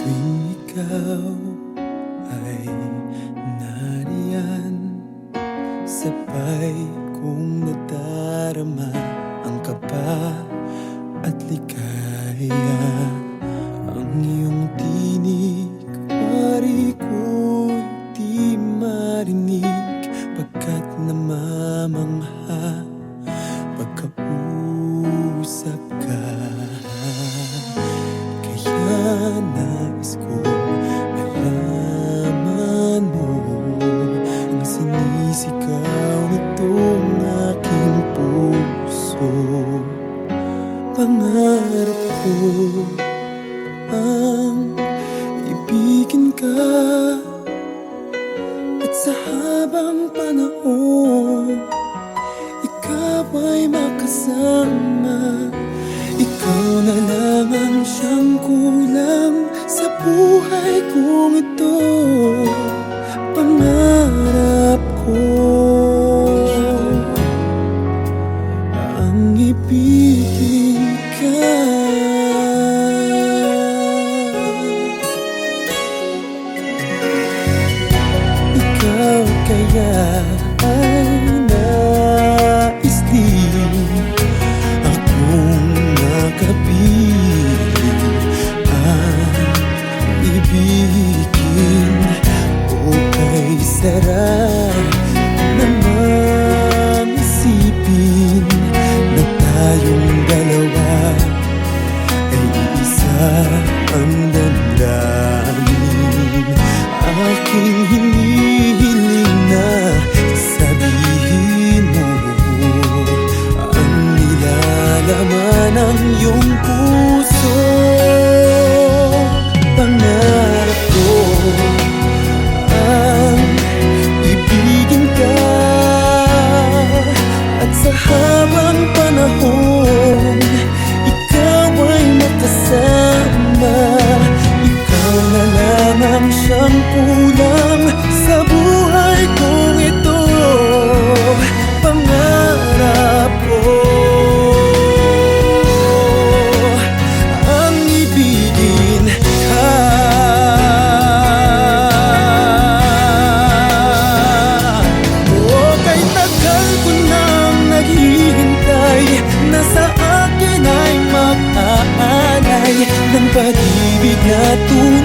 tuwing ikaw ay nariyan, sabay kong nadarama ang kaba at ligaya. Ang iyong tinig, pari ko'y di marinig, pagkat namamangha pagkausap ka. Kaya nais kong malaman mo ang sinisigaw nitong aking puso. Pangarap ko ang ibigin ka, at sa habang panahon ikaw ay makasama. Ikaw na lang ang siyang kulang sa buhay kong ito. Pangarap ko ang ibigin ka. Ikaw kaya ay nais din akong makapiling ang ibigin. Okay, sarap naman isipin na tayong dalawa ay isa ang damdamin. Aking hinihiling na sabihin mo ang nilalaman ng iyong puso. Pangarap ko ang ibigin ka, at sa habang panahon ikaw ay makasama. Ikaw na lamang siyang kulang sa buhay kong ito. Pangarap ko ang ibigin ka. Kay tagal ko nang naghihintay na sa akin ay mag-aalay ng pag-ibig na tunay.